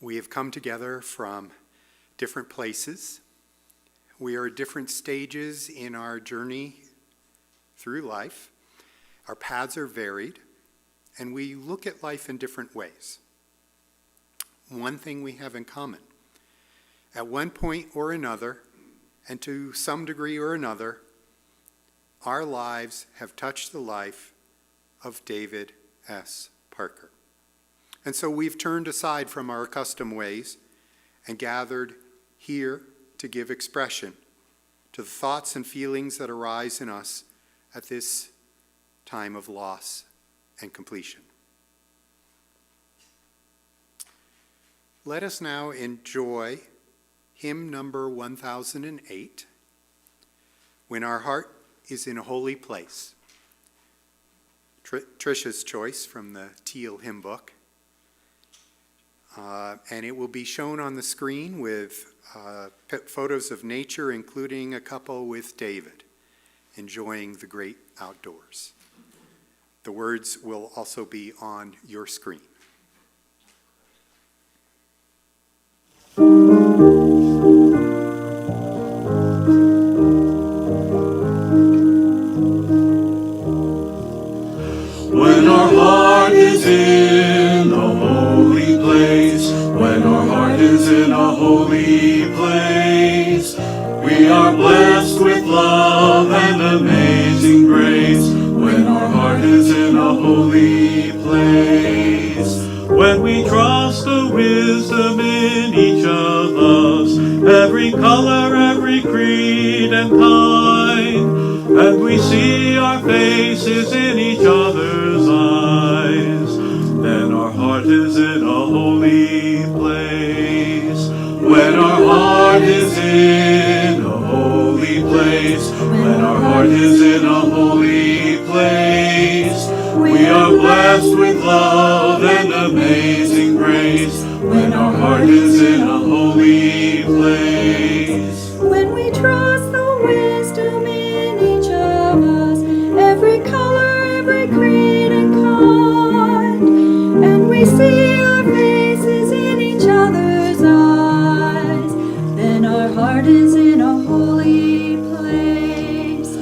We have come together from different places. We are at different stages in our journey through life. Our paths are varied, and we look at life in different ways. One thing we have in common: at one point or another, and to some degree or another, our lives have touched the life of David S. Parker. And so we've turned aside from our accustomed ways and gathered here to give expression to the thoughts and feelings that arise in us at this time of loss and completion. Let us now enjoy hymn number 1008, When Our Heart is in a Holy Place. Tricia's choice from the Teal hymn book. And it will be shown on the screen with photos of nature, including a couple with David enjoying the great outdoors. The words will also be on your screen. When our heart is in a holy place, when our heart is in a holy place, we are blessed with love and amazing grace. When our heart is in a holy place, when we trust the wisdom in each of us, every color, every creed and kind, and we see our faces in each other's eyes, then our heart is in a holy place. When our heart is in a holy place, when our heart is in a holy place, we are blessed with love and amazing grace. When our heart is in a holy place, when we trust the wisdom in each of us, every color, every creed and kind, and we see our faces in each other's eyes, then our heart is in a holy place.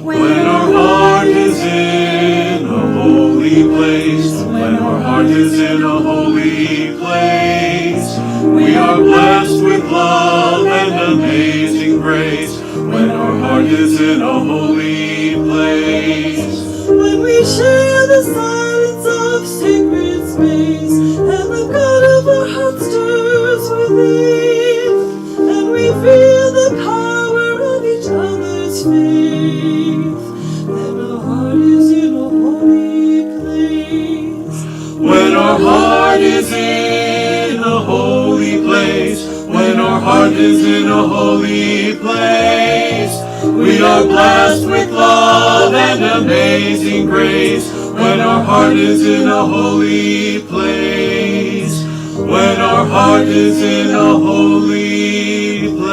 when our heart is in a holy place, when our heart is in a holy place, we are blessed with love and amazing grace. When our heart is in a holy place, when we share the silence of sacred space, and the God of our heart stirs within, and we feel the power of each other's faith, then our heart is in a holy place. when our heart is in a holy place, when our heart is in a holy place, we are blessed with love and amazing grace. When our heart is in a holy place, when our heart is in a holy place.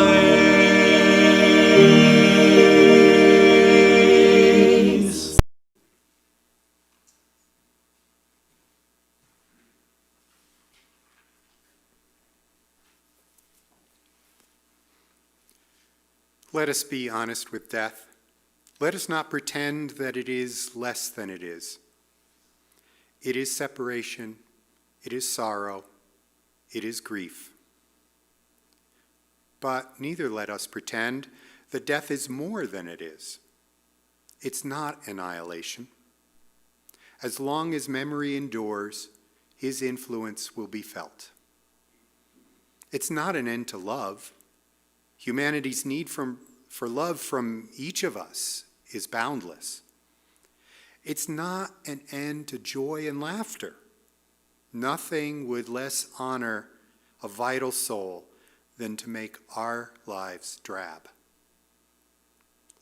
Let us be honest with death. Let us not pretend that it is less than it is. It is separation, it is sorrow, it is grief. But neither let us pretend that death is more than it is. It's not annihilation. As long as memory endures, his influence will be felt. It's not an end to love. Humanity's need for love from each of us is boundless. It's not an end to joy and laughter. Nothing would less honor a vital soul than to make our lives drab.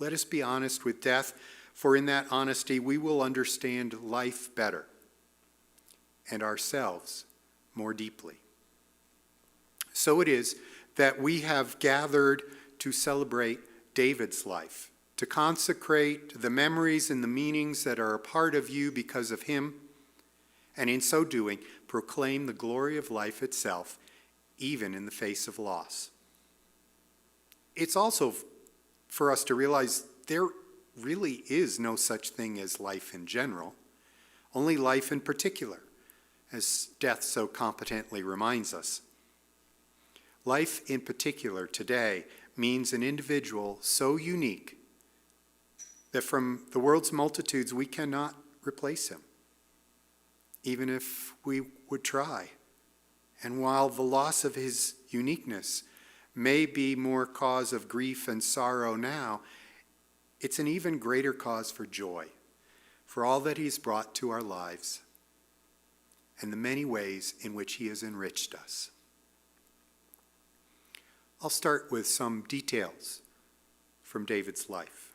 Let us be honest with death, for in that honesty we will understand life better and ourselves more deeply. So it is that we have gathered to celebrate David's life, to consecrate the memories and the meanings that are a part of you because of him, and in so doing, proclaim the glory of life itself even in the face of loss. It's also for us to realize there really is no such thing as life in general, only life in particular, as death so competently reminds us. Life in particular today means an individual so unique that from the world's multitudes we cannot replace him, even if we would try. And while the loss of his uniqueness may be more cause of grief and sorrow now, it's an even greater cause for joy, for all that he's brought to our lives and the many ways in which he has enriched us. I'll start with some details from David's life.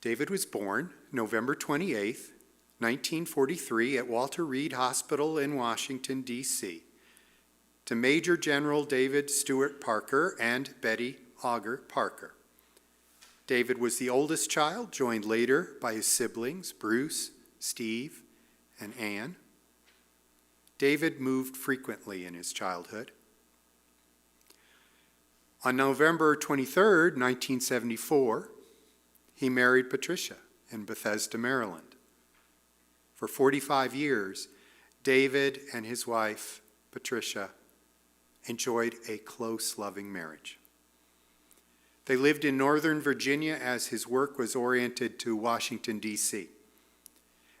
David was born November 28th, 1943 at Walter Reed Hospital in Washington, D.C. to Major General David Stewart Parker and Betty Auger Parker. David was the oldest child, joined later by his siblings, Bruce, Steve, and Anne. David moved frequently in his childhood. On November 23rd, 1974, he married Patricia in Bethesda, Maryland. For 45 years, David and his wife, Patricia, enjoyed a close, loving marriage. They lived in Northern Virginia as his work was oriented to Washington, D.C.,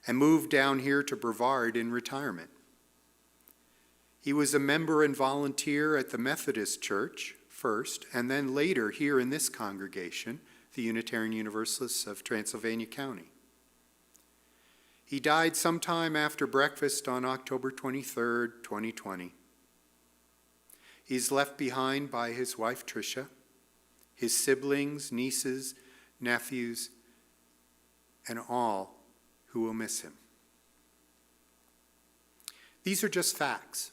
and moved down here to Brevard in retirement. He was a member and volunteer at the Methodist Church first, and then later here in this congregation, the Unitarian Universalists of Transylvania County. He died sometime after breakfast on October 23rd, 2020. He's left behind by his wife, Tricia, his siblings, nieces, nephews, and all who will miss him. These are just facts,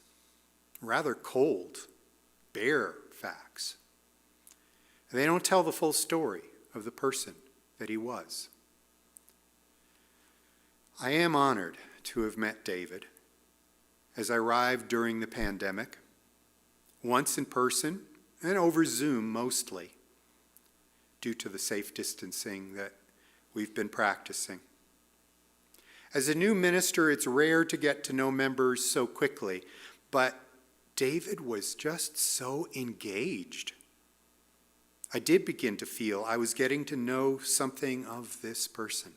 rather cold, bare facts. They don't tell the full story of the person that he was. I am honored to have met David as I arrived during the pandemic, once in person and over Zoom mostly, due to the safe distancing that we've been practicing. As a new minister, it's rare to get to know members so quickly, but David was just so engaged. I did begin to feel I was getting to know something of this person.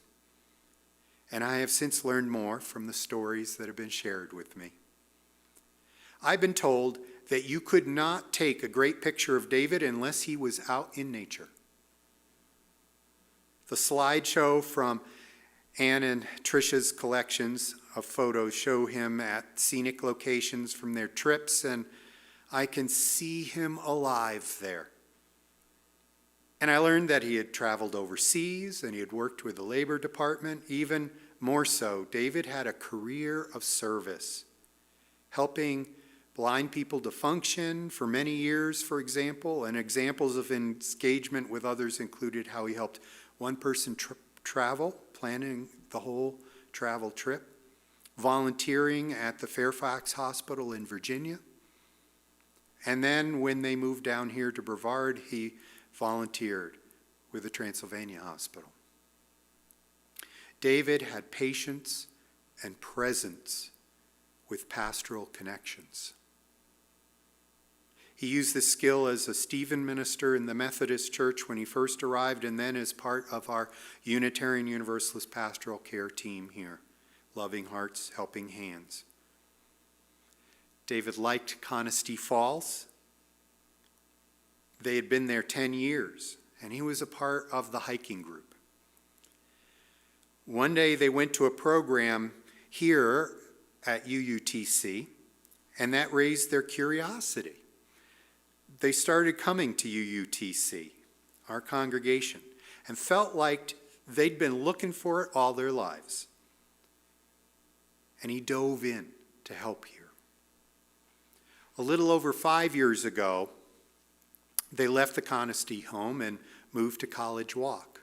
And I have since learned more from the stories that have been shared with me. I've been told that you could not take a great picture of David unless he was out in nature. The slideshow from Anne and Tricia's collections of photos show him at scenic locations from their trips, and I can see him alive there. And I learned that he had traveled overseas and he had worked with the Labor Department. Even more so, David had a career of service, helping blind people to function for many years, for example, and examples of engagement with others included how he helped one person travel, planning the whole travel trip, volunteering at the Fairfax Hospital in Virginia, and then when they moved down here to Brevard, he volunteered with the Transylvania Hospital. David had patience and presence with pastoral connections. He used this skill as a Stephen minister in the Methodist Church when he first arrived, and then as part of our Unitarian Universalist pastoral care team here, Loving Hearts, Helping Hands. David liked Conisty Falls. They had been there 10 years, and he was a part of the hiking group. One day they went to a program here at UUTC, and that raised their curiosity. They started coming to UUTC, our congregation, and felt like they'd been looking for it all their lives. And he dove in to help here. A little over 5 years ago, they left the Conisty home and moved to College Walk,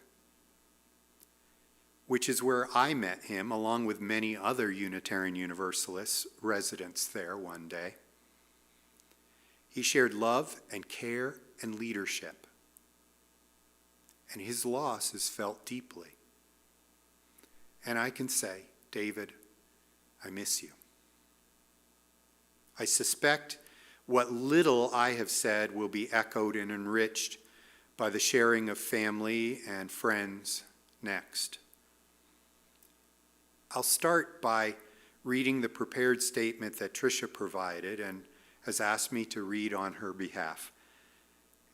which is where I met him along with many other Unitarian Universalists residents there one day. He shared love and care and leadership. And his loss is felt deeply. And I can say, David, I miss you. I suspect what little I have said will be echoed and enriched by the sharing of family and friends next. I'll start by reading the prepared statement that Tricia provided and has asked me to read on her behalf.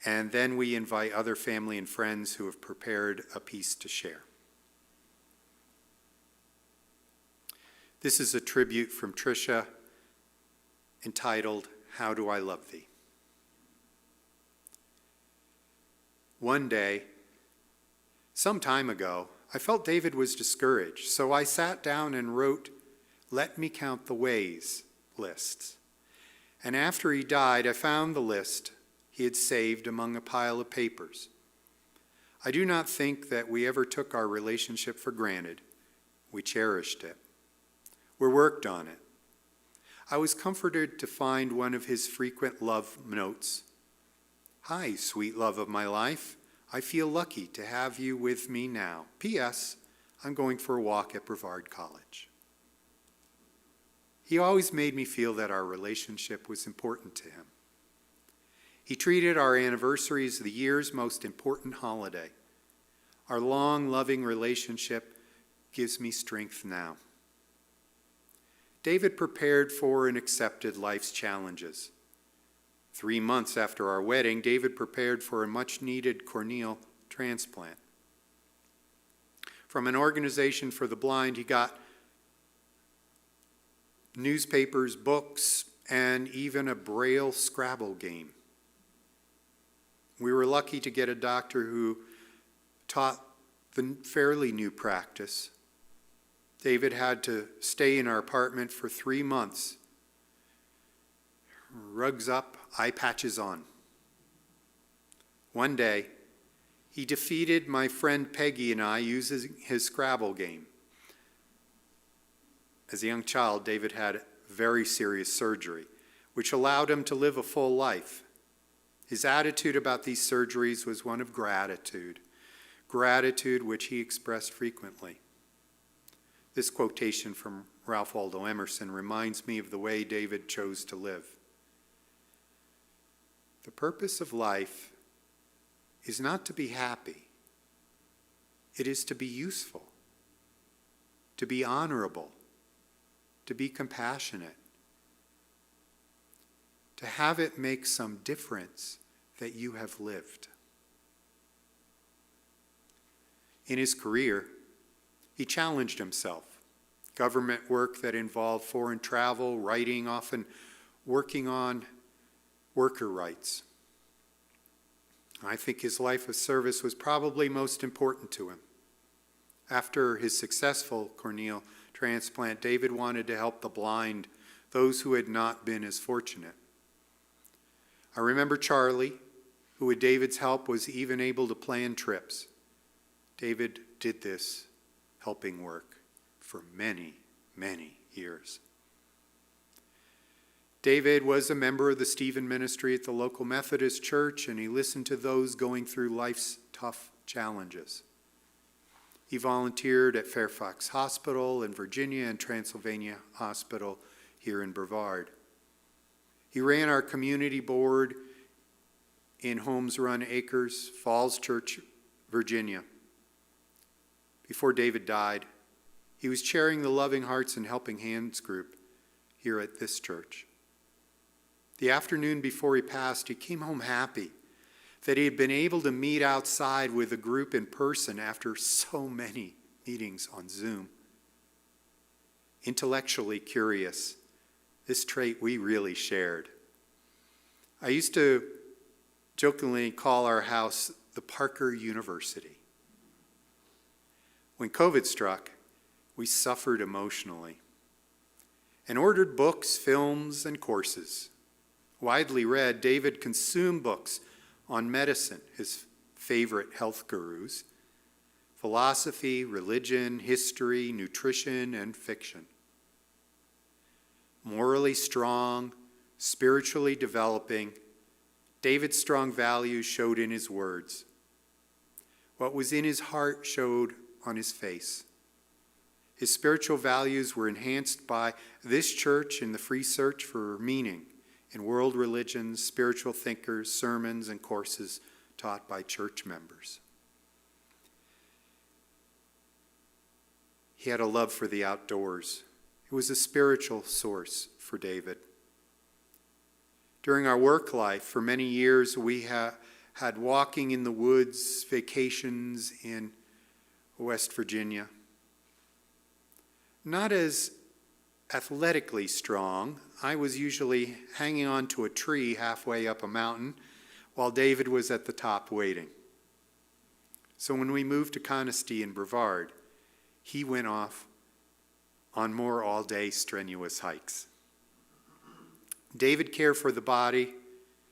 And then we invite other family and friends who have prepared a piece to share. This is a tribute from Tricia entitled, How Do I Love Thee? One day, some time ago, I felt David was discouraged, so I sat down and wrote, Let Me Count the Ways lists. And after he died, I found the list he had saved among a pile of papers. I do not think that we ever took our relationship for granted. We cherished it. We worked on it. I was comforted to find one of his frequent love notes. Hi, sweet love of my life. I feel lucky to have you with me now. P.S. I'm going for a walk at Brevard College. He always made me feel that our relationship was important to him. He treated our anniversary as the year's most important holiday. Our long, loving relationship gives me strength now. David prepared for and accepted life's challenges. 3 months after our wedding, David prepared for a much-needed corneal transplant. From an organization for the blind, he got newspapers, books, and even a Braille Scrabble game. We were lucky to get a doctor who taught the fairly new practice. David had to stay in our apartment for 3 months. Rugs up, eye patches on. One day, he defeated my friend Peggy and I using his Scrabble game. As a young child, David had very serious surgery, which allowed him to live a full life. His attitude about these surgeries was one of gratitude which he expressed frequently. This quotation from Ralph Waldo Emerson reminds me of the way David chose to live. The purpose of life is not to be happy. It is to be useful, to be honorable, to be compassionate, to have it make some difference that you have lived. In his career, he challenged himself. Government work that involved foreign travel, writing, often working on worker rights. I think his life of service was probably most important to him. After his successful corneal transplant, David wanted to help the blind, those who had not been as fortunate. I remember Charlie, who with David's help was even able to plan trips. David did this helping work for many, many years. David was a member of the Stephen ministry at the local Methodist church, and he listened to those going through life's tough challenges. He volunteered at Fairfax Hospital in Virginia and Transylvania Hospital here in Brevard. He ran our community board in Homes Run Acres, Falls Church, Virginia. Before David died, he was chairing the Loving Hearts and Helping Hands group here at this church. The afternoon before he passed, he came home happy that he had been able to meet outside with a group in person after so many meetings on Zoom. Intellectually curious, this trait we really shared. I used to jokingly call our house the Parker University. When COVID struck, we suffered emotionally and ordered books, films, and courses. Widely read, David consumed books on medicine, his favorite health gurus, philosophy, religion, history, nutrition, and fiction. Morally strong, spiritually developing, David's strong values showed in his words. What was in his heart showed on his face. His spiritual values were enhanced by this church in the free search for meaning in world religions, spiritual thinkers, sermons, and courses taught by church members. He had a love for the outdoors. It was a spiritual source for David. During our work life, for many years, we had walking in the woods vacations in West Virginia. Not as athletically strong. I was usually hanging on to a tree halfway up a mountain while David was at the top waiting. So when we moved to Conisty and Brevard, he went off on more all-day strenuous hikes. David cared for the body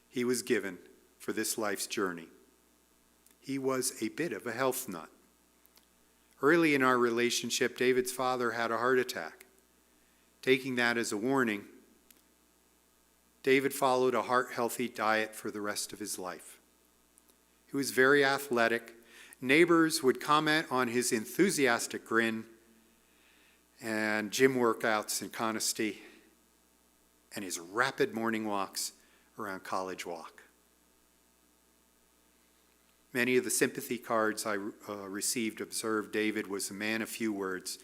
he was given for this life's journey. He was a bit of a health nut. Early in our relationship, David's father had a heart attack. Taking that as a warning, David followed a heart-healthy diet for the rest of his life. He was very athletic. Neighbors would comment on his enthusiastic grin and gym workouts in Conisty and his rapid morning walks around College Walk. Many of the sympathy cards I received observed David was a man of few words,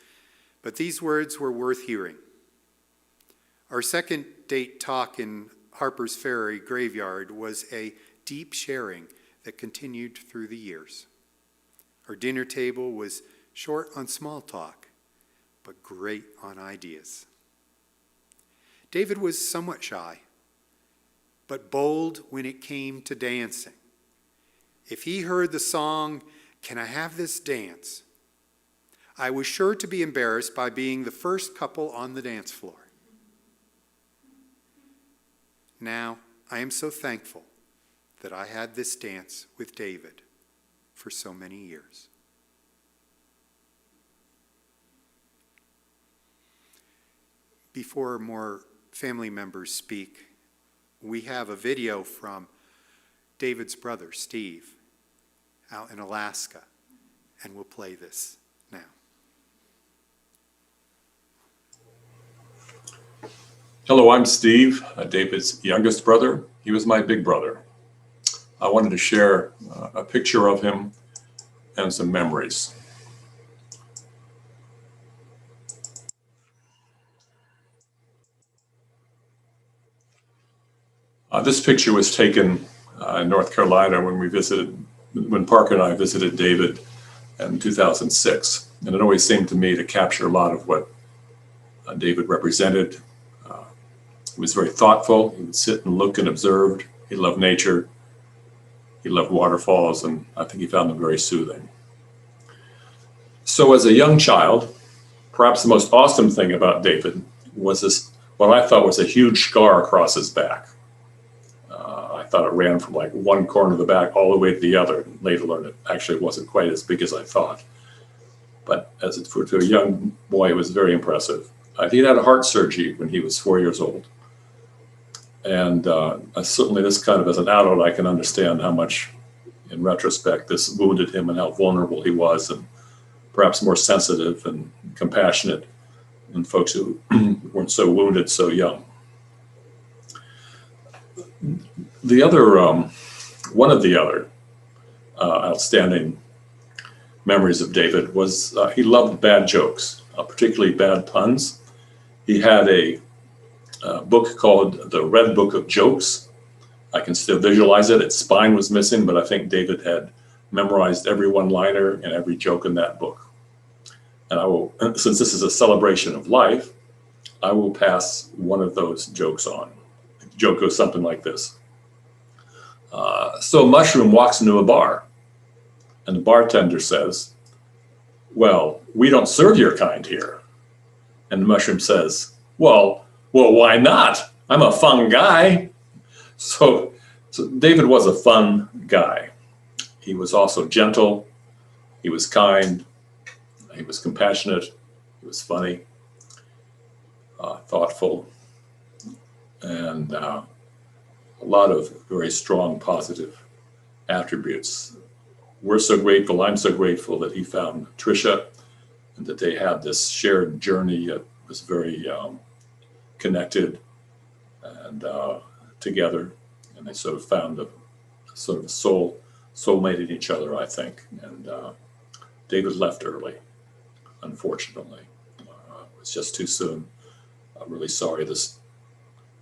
but these words were worth hearing. Our second date talk in Harper's Ferry graveyard was a deep sharing that continued through the years. Our dinner table was short on small talk, but great on ideas. David was somewhat shy, but bold when it came to dancing. If he heard the song, "Can I Have This Dance?" I was sure to be embarrassed by being the first couple on the dance floor. Now, I am so thankful that I had this dance with David for so many years. Before more family members speak, we have a video from David's brother, Steve, out in Alaska, and we'll play this now. Hello, I'm Steve, David's youngest brother. He was my big brother. I wanted to share a picture of him and some memories. This picture was taken in North Carolina when Parker and I visited David in 2006. And it always seemed to me to capture a lot of what David represented. He was very thoughtful. He would sit and look and observe. He loved nature. He loved waterfalls, and I think he found them very soothing. So as a young child, perhaps the most awesome thing about David was this, what I thought was a huge scar across his back. I thought it ran from like one corner of the back all the way to the other. Later learned it actually wasn't quite as big as I thought. But to a young boy, it was very impressive. He had a heart surgery when he was 4 years old. And certainly this kind of, as an adult, I can understand how much, in retrospect, this wounded him and how vulnerable he was, and perhaps more sensitive and compassionate than folks who weren't so wounded so young. The other, one of the other outstanding memories of David was he loved bad jokes, particularly bad puns. He had a book called The Red Book of Jokes. I can still visualize it. Its spine was missing, but I think David had memorized every one-liner and every joke in that book. And I will, since this is a celebration of life, I will pass one of those jokes on. The joke goes something like this. So Mushroom walks into a bar, and the bartender says, "Well, we don't serve your kind here." And the Mushroom says, well, why not? I'm a fun guy. So David was a fun guy. He was also gentle. He was kind. He was compassionate. He was funny, thoughtful. And a lot of very strong positive attributes. We're so grateful, I'm so grateful that he found Tricia and that they had this shared journey that was very connected and together, and they sort of found a sort of soulmate in each other, I think. And David left early, unfortunately. It was just too soon. I'm really sorry.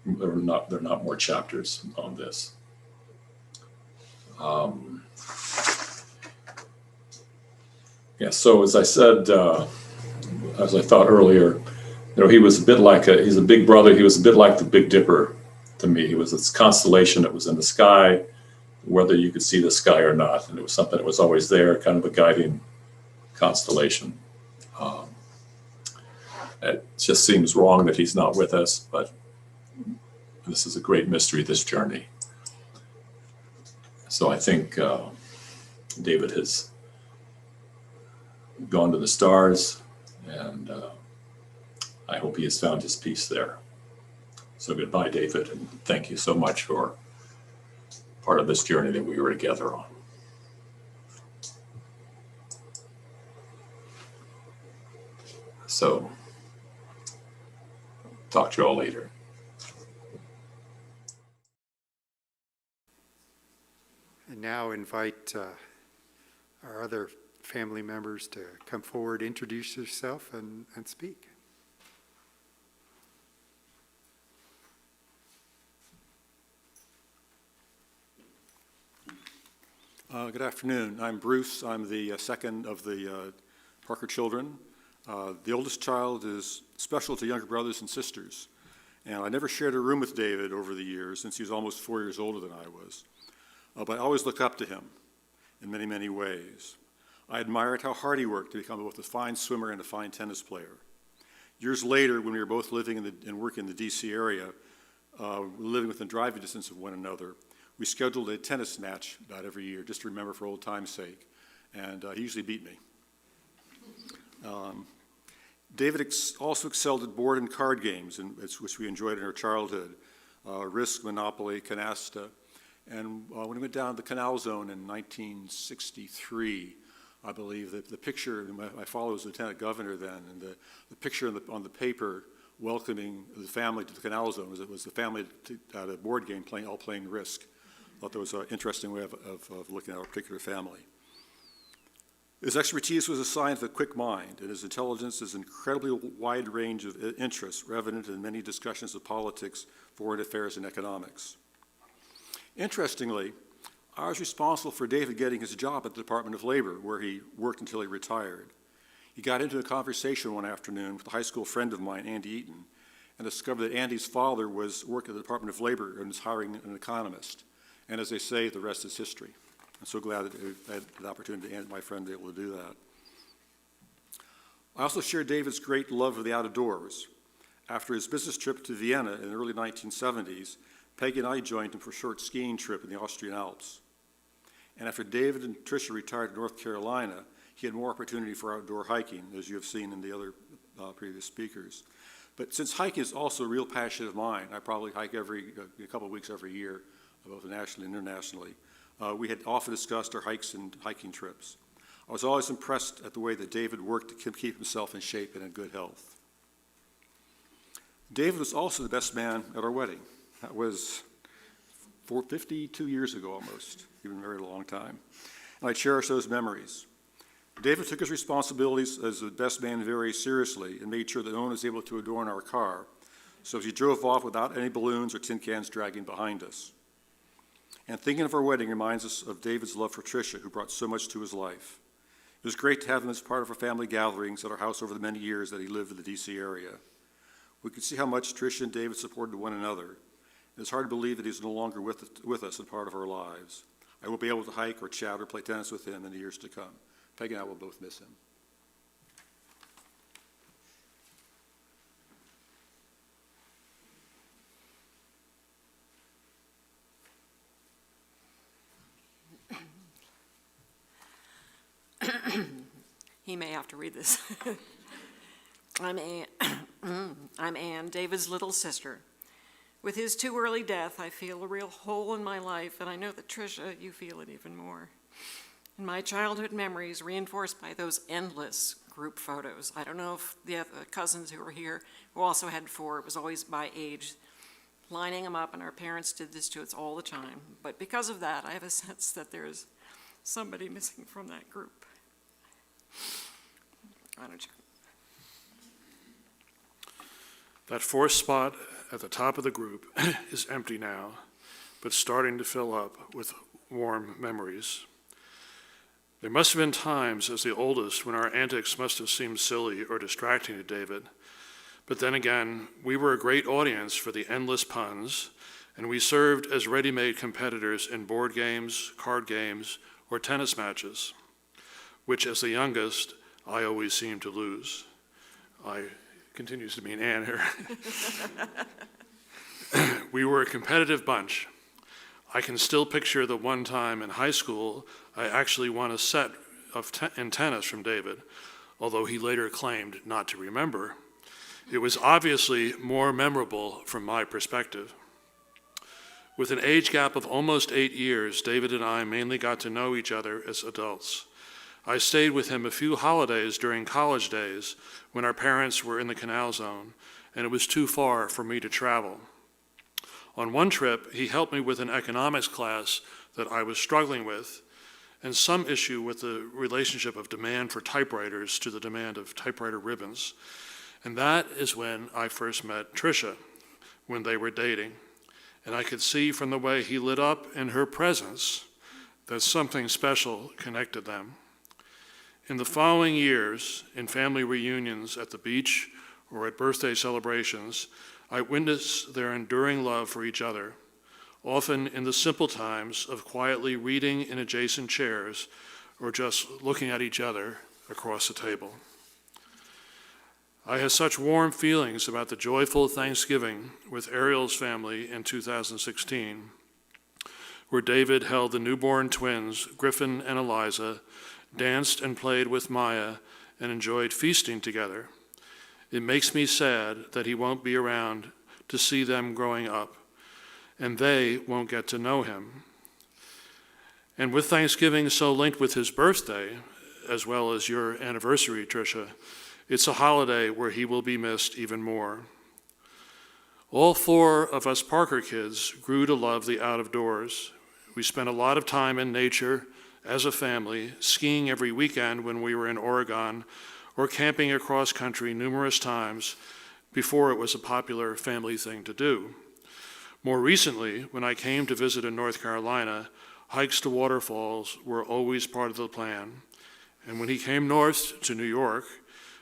There are not more chapters on this. Yeah. So as I said, as I thought earlier, he was a bit like he's a big brother. He was a bit like the Big Dipper to me. He was this constellation that was in the sky, whether you could see the sky or not. And it was something that was always there, kind of a guiding constellation. It just seems wrong that he's not with us, but this is a great mystery, this journey. So I think David has gone to the stars, and I hope he has found his peace there. So goodbye, David, and thank you so much for part of this journey that we were together on. So, talk to you all later. And now invite our other family members to come forward, introduce yourself, and speak. Good afternoon. I'm Bruce. I'm the second of the Parker children. The oldest child is special to younger brothers and sisters, and I never shared a room with David over the years since he was almost 4 years older than I was. But I always looked up to him in many, many ways. I admired how hard he worked to become both a fine swimmer and a fine tennis player. Years later, when we were both living and working in the D.C. area, living within driving distance of one another, we scheduled a tennis match about every year, just to remember for old time's sake, and he usually beat me. David also excelled at board and card games, which we enjoyed in our childhood, Risk, Monopoly, Canasta. And when we went down the Canal Zone in 1963, I believe that the picture, my father was lieutenant governor then, and the picture on the paper welcoming the family to the Canal Zone was the family at a board game all playing Risk. I thought that was an interesting way of looking at our particular family. His expertise was a sign of a quick mind, and his intelligence is an incredibly wide range of interests, evident in many discussions of politics, foreign affairs, and economics. Interestingly, I was responsible for David getting his job at the Department of Labor, where he worked until he retired. He got into a conversation one afternoon with a high school friend of mine, Andy Eaton, and discovered that Andy's father was working at the Department of Labor and was hiring an economist. And as they say, the rest is history. I'm so glad that I had the opportunity and my friend to be able to do that. I also shared David's great love of the outdoors. After his business trip to Vienna in the early 1970s, Peggy and I joined him for a short skiing trip in the Austrian Alps. And after David and Tricia retired to North Carolina, he had more opportunity for outdoor hiking, as you have seen in the other previous speakers. But since hiking is also a real passion of mine, I probably hike a couple of weeks every year, both nationally and internationally. We had often discussed our hikes and hiking trips. I was always impressed at the way that David worked to keep himself in shape and in good health. David was also the best man at our wedding. That was 52 years ago almost, even a very long time. And I cherish those memories. David took his responsibilities as the best man very seriously and made sure that no one was able to adorn our car. So as he drove off without any balloons or tin cans dragging behind us. And thinking of our wedding reminds us of David's love for Tricia, who brought so much to his life. It was great to have him as part of our family gatherings at our house over the many years that he lived in the D.C. area. We could see how much Tricia and David supported one another. It's hard to believe that he's no longer with us and part of our lives. I won't be able to hike or chat or play tennis with him in the years to come. Peggy and I will both miss him. He may have to read this. I'm Ann, David's little sister. With his too early death, I feel a real hole in my life, and I know that Tricia, you feel it even more. In my childhood memories, reinforced by those endless group photos. I don't know if the other cousins who were here, who also had 4, it was always by age, lining them up, and our parents did this to us all the time. But because of that, I have a sense that there is somebody missing from that group. Why don't you? That 4th spot at the top of the group is empty now, but starting to fill up with warm memories. There must have been times as the oldest when our antics must have seemed silly or distracting to David. But then again, we were a great audience for the endless puns, and we served as ready-made competitors in board games, card games, or tennis matches, which as the youngest, I always seemed to lose. I continues to mean Ann here. We were a competitive bunch. I can still picture the one time in high school I actually won a set in tennis from David, although he later claimed not to remember. It was obviously more memorable from my perspective. With an age gap of almost 8 years, David and I mainly got to know each other as adults. I stayed with him a few holidays during college days when our parents were in the Canal Zone, and it was too far for me to travel. On one trip, he helped me with an economics class that I was struggling with, and some issue with the relationship of demand for typewriters to the demand of typewriter ribbons. And that is when I first met Tricia, when they were dating. And I could see from the way he lit up in her presence that something special connected them. In the following years, in family reunions at the beach or at birthday celebrations, I witnessed their enduring love for each other, often in the simple times of quietly reading in adjacent chairs or just looking at each other across the table. I had such warm feelings about the joyful Thanksgiving with Ariel's family in 2016, where David held the newborn twins, Griffin and Eliza, danced and played with Maya, and enjoyed feasting together. It makes me sad that he won't be around to see them growing up, and they won't get to know him. And with Thanksgiving so linked with his birthday, as well as your anniversary, Tricia, it's a holiday where he will be missed even more. All 4 of us Parker kids grew to love the out of doors. We spent a lot of time in nature as a family, skiing every weekend when we were in Oregon, or camping across country numerous times before it was a popular family thing to do. More recently, when I came to visit in North Carolina, hikes to waterfalls were always part of the plan. And when he came north to New York,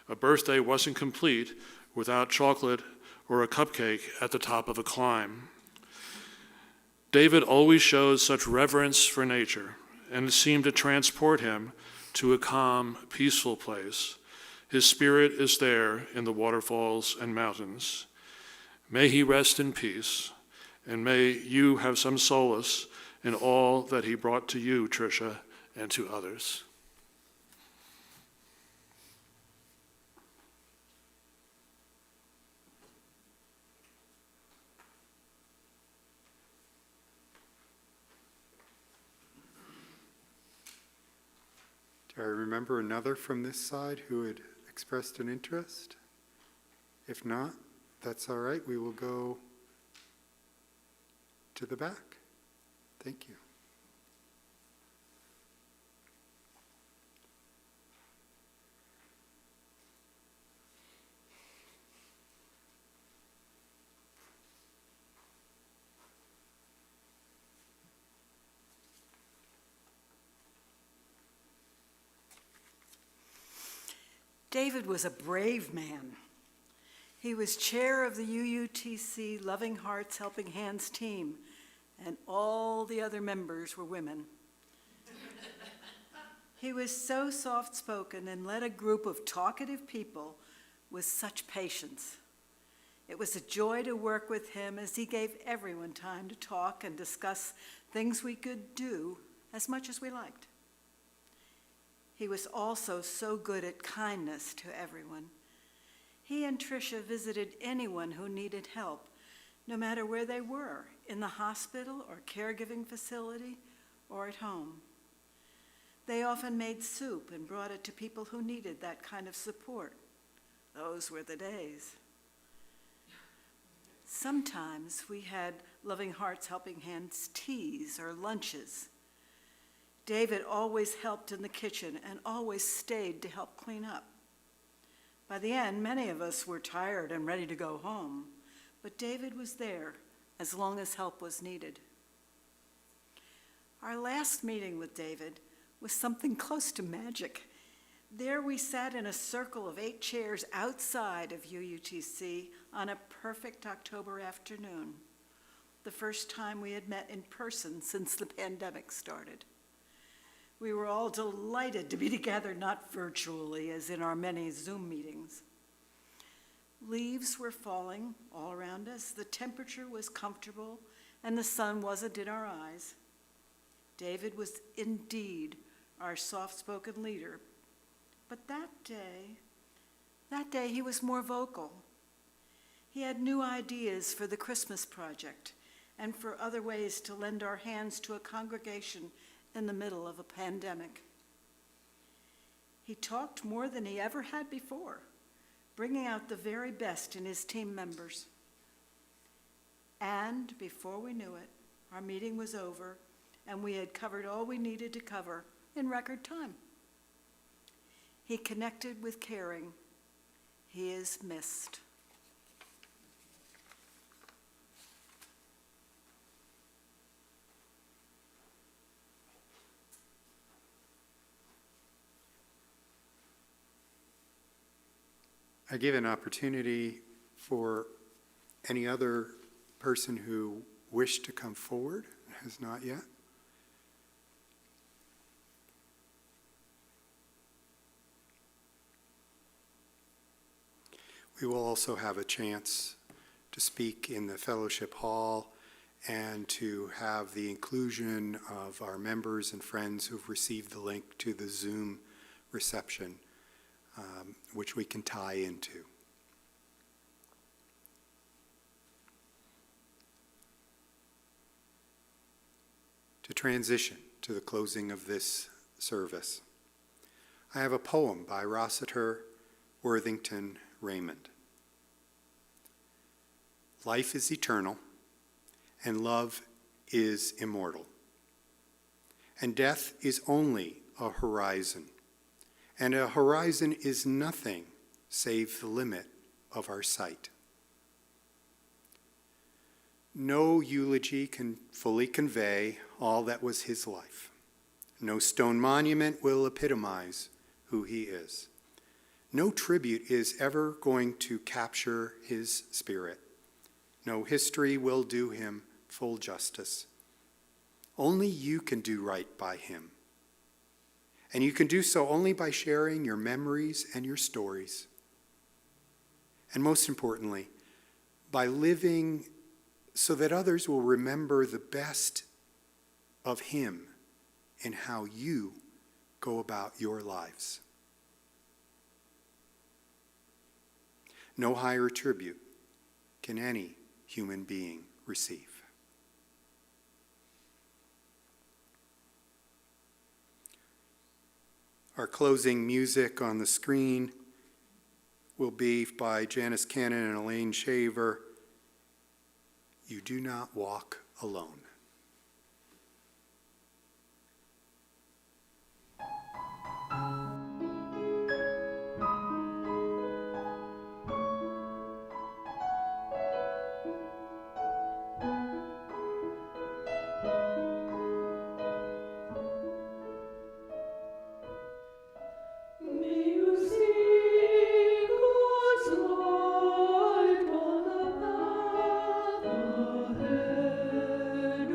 a birthday wasn't complete without chocolate or a cupcake at the top of a climb. David always showed such reverence for nature, and it seemed to transport him to a calm, peaceful place. His spirit is there in the waterfalls and mountains. May he rest in peace, and may you have some solace in all that he brought to you, Tricia, and to others. Do I remember another from this side who had expressed an interest? If not, that's all right. We will go to the back. Thank you. David was a brave man. He was chair of the UUTC Loving Hearts Helping Hands team, and all the other members were women. He was so soft-spoken and led a group of talkative people with such patience. It was a joy to work with him as he gave everyone time to talk and discuss things we could do as much as we liked. He was also so good at kindness to everyone. He and Tricia visited anyone who needed help, no matter where they were, in the hospital or caregiving facility or at home. They often made soup and brought it to people who needed that kind of support. Those were the days. Sometimes we had Loving Hearts Helping Hands teas or lunches. David always helped in the kitchen and always stayed to help clean up. By the end, many of us were tired and ready to go home, but David was there as long as help was needed. Our last meeting with David was something close to magic. There we sat in a circle of 8 chairs outside of UUTC on a perfect October afternoon, the first time we had met in person since the pandemic started. We were all delighted to be together, not virtually as in our many Zoom meetings. Leaves were falling all around us, the temperature was comfortable, and the sun wasn't in our eyes. David was indeed our soft-spoken leader, but that day he was more vocal. He had new ideas for the Christmas project and for other ways to lend our hands to a congregation in the middle of a pandemic. He talked more than he ever had before, bringing out the very best in his team members. And before we knew it, our meeting was over and we had covered all we needed to cover in record time. He connected with caring. He is missed. I give an opportunity for any other person who wished to come forward, has not yet. We will also have a chance to speak in the fellowship hall and to have the inclusion of our members and friends who've received the link to the Zoom reception, which we can tie into. To transition to the closing of this service, I have a poem by Rossiter Worthington Raymond. Life is eternal, and love is immortal, and death is only a horizon, and a horizon is nothing save the limit of our sight. No eulogy can fully convey all that was his life. No stone monument will epitomize who he is. No tribute is ever going to capture his spirit. No history will do him full justice. Only you can do right by him. And you can do so only by sharing your memories and your stories. And most importantly, by living so that others will remember the best of him in how you go about your lives. No higher tribute can any human being receive. Our closing music on the screen will be by Janice Cannon and Elaine Shaver. You do not walk alone. May you see God's light on the path ahead.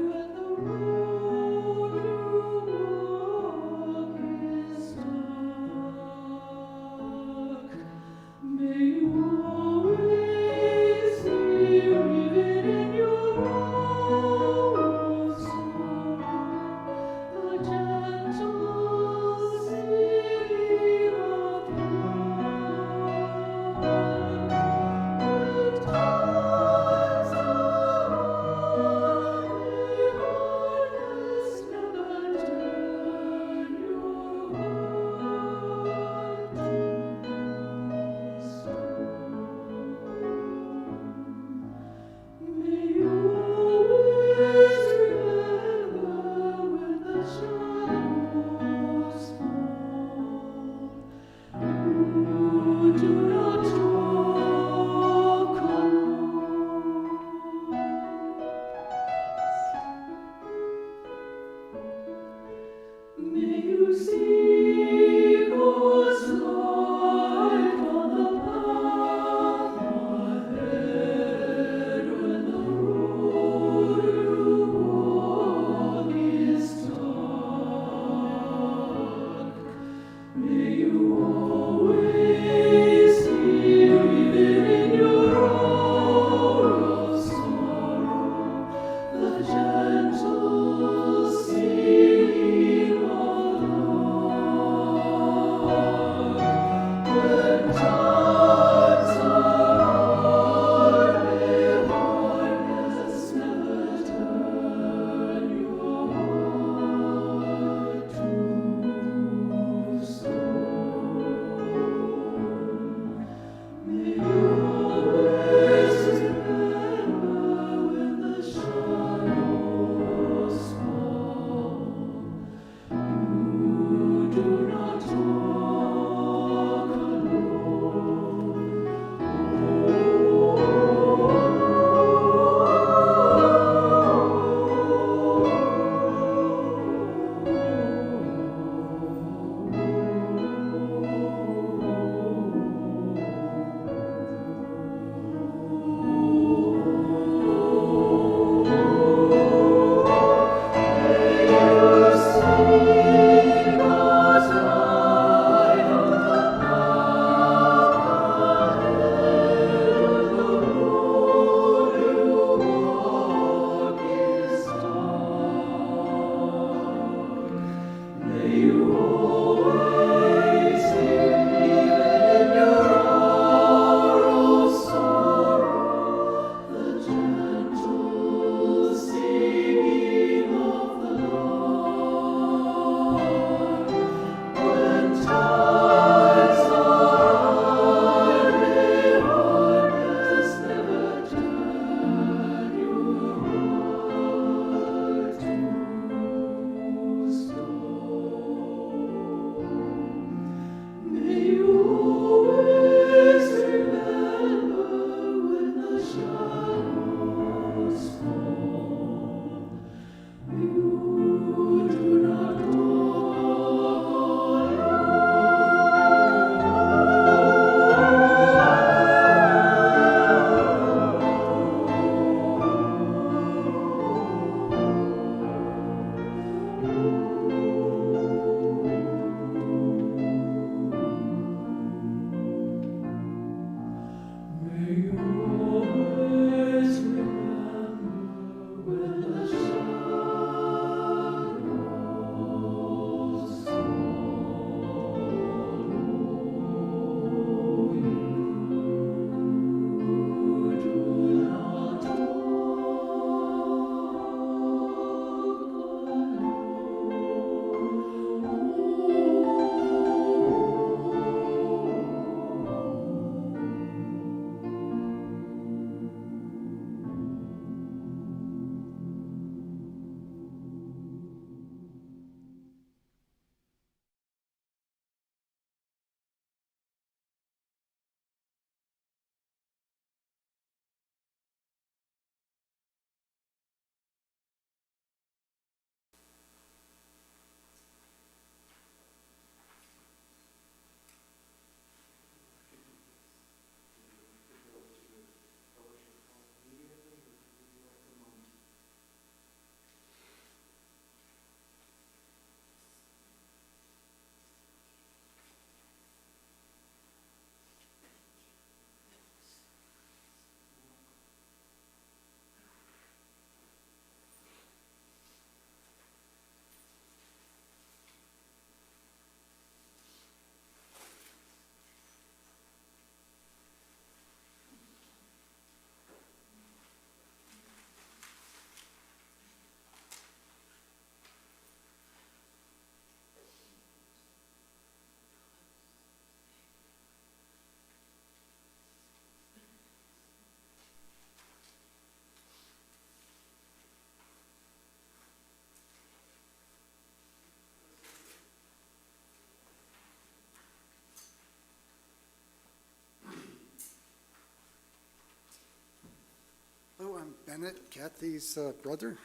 Hello, I'm Bennett, Kathy's brother,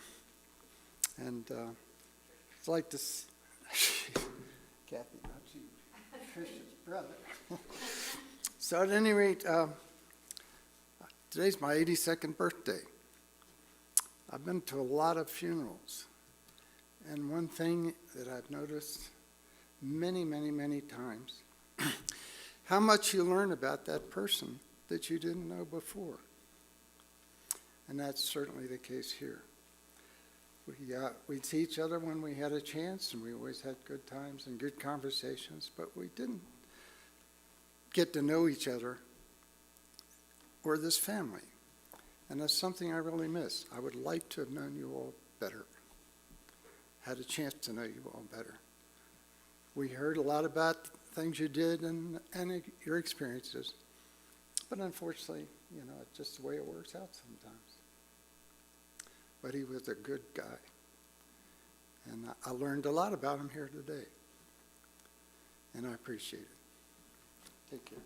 and I'd like to, Kathy, not you, Trish's brother. So at any rate, today's my 82nd birthday. I've been to a lot of funerals, and one thing that I've noticed many, many, many times, how much you learn about that person that you didn't know before. And that's certainly the case here. We'd see each other when we had a chance, and we always had good times and good conversations, but we didn't get to know each other. We're this family. And that's something I really miss. I would like to have known you all better, had a chance to know you all better. We heard a lot about things you did and your experiences. But unfortunately, it's just the way it works out sometimes. But he was a good guy. And I learned a lot about him here today. And I appreciate it. Take care.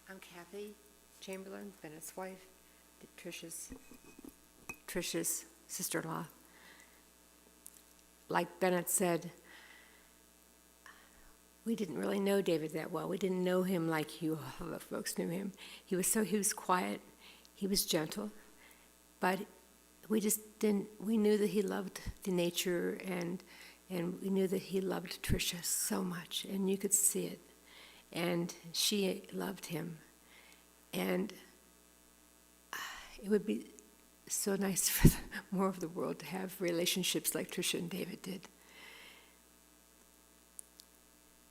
I'm Kathy Chamberlain, Bennett's wife, Tricia's sister-in-law. Like Bennett said, we didn't really know David that well. We didn't know him like you other folks knew him. He was quiet, he was gentle, but we knew that he loved the nature and we knew that he loved Tricia so much, and you could see it. And she loved him. And it would be so nice for more of the world to have relationships like Tricia and David did.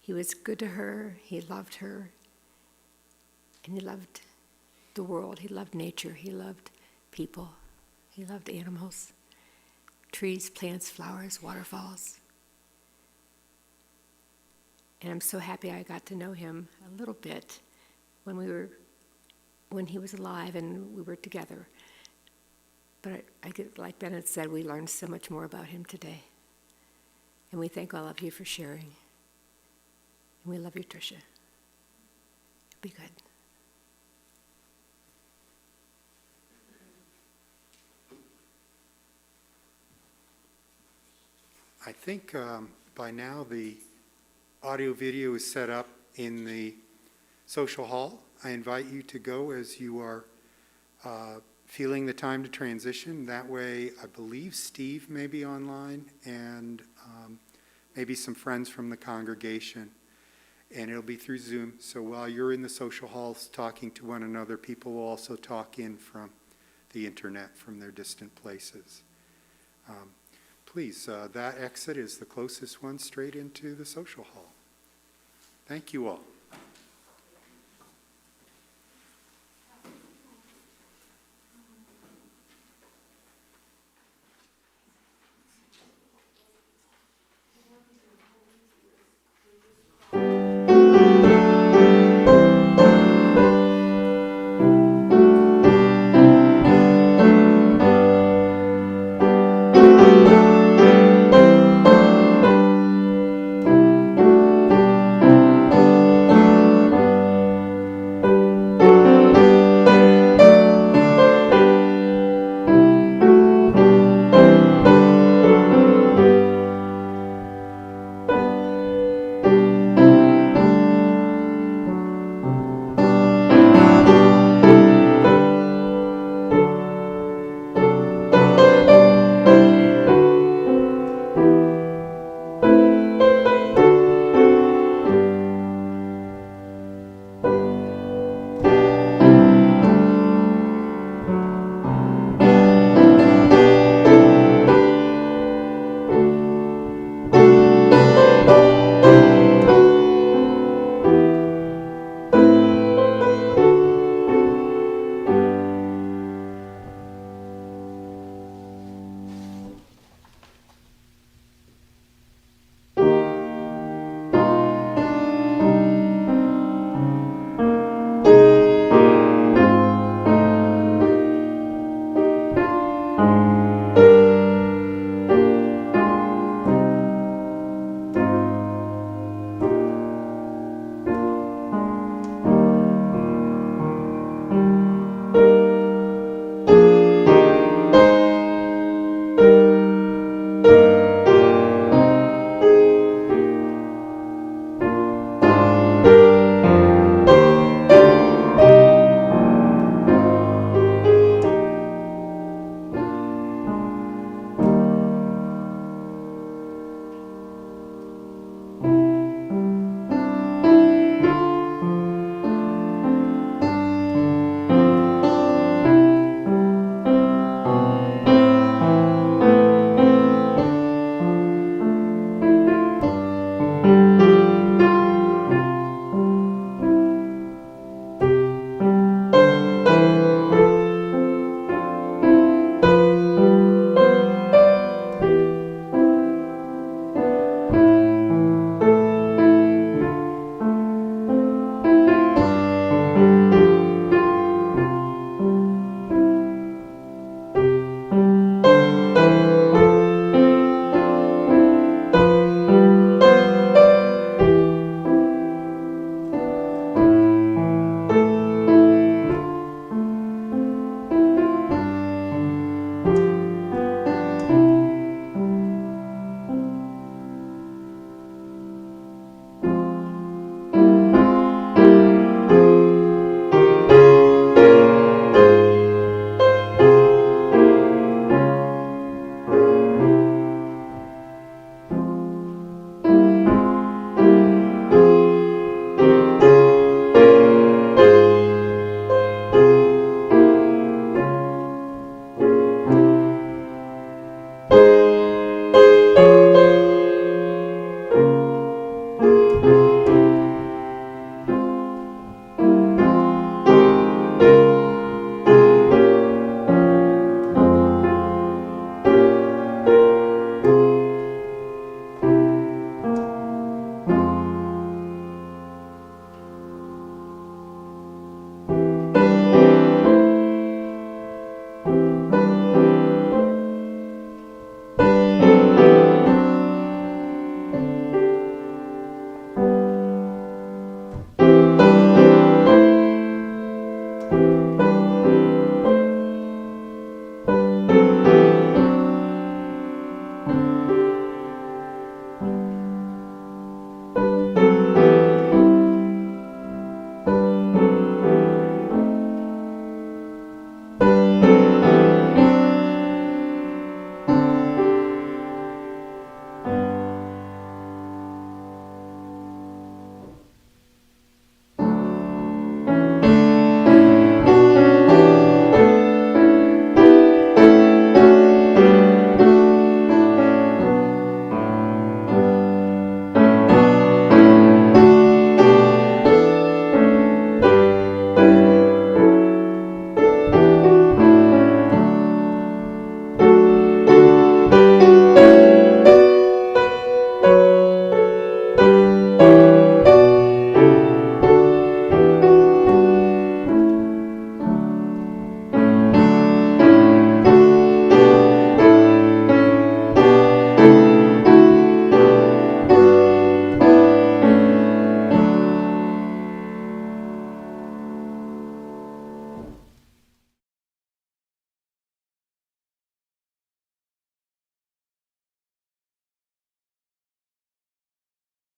He was good to her, he loved her, and he loved the world, he loved nature, he loved people, he loved animals, trees, plants, flowers, waterfalls. And I'm so happy I got to know him a little bit when he was alive and we were together. But like Bennett said, we learned so much more about him today. And we thank all of you for sharing. And we love you, Tricia. Be good. I think by now the audio video is set up in the social hall. I invite you to go as you are feeling the time to transition. That way, I believe Steve may be online and maybe some friends from the congregation. And it'll be through Zoom. So while you're in the social halls talking to one another, people will also talk in from the internet from their distant places. Please, that exit is the closest one straight into the social hall. Thank you all. Thank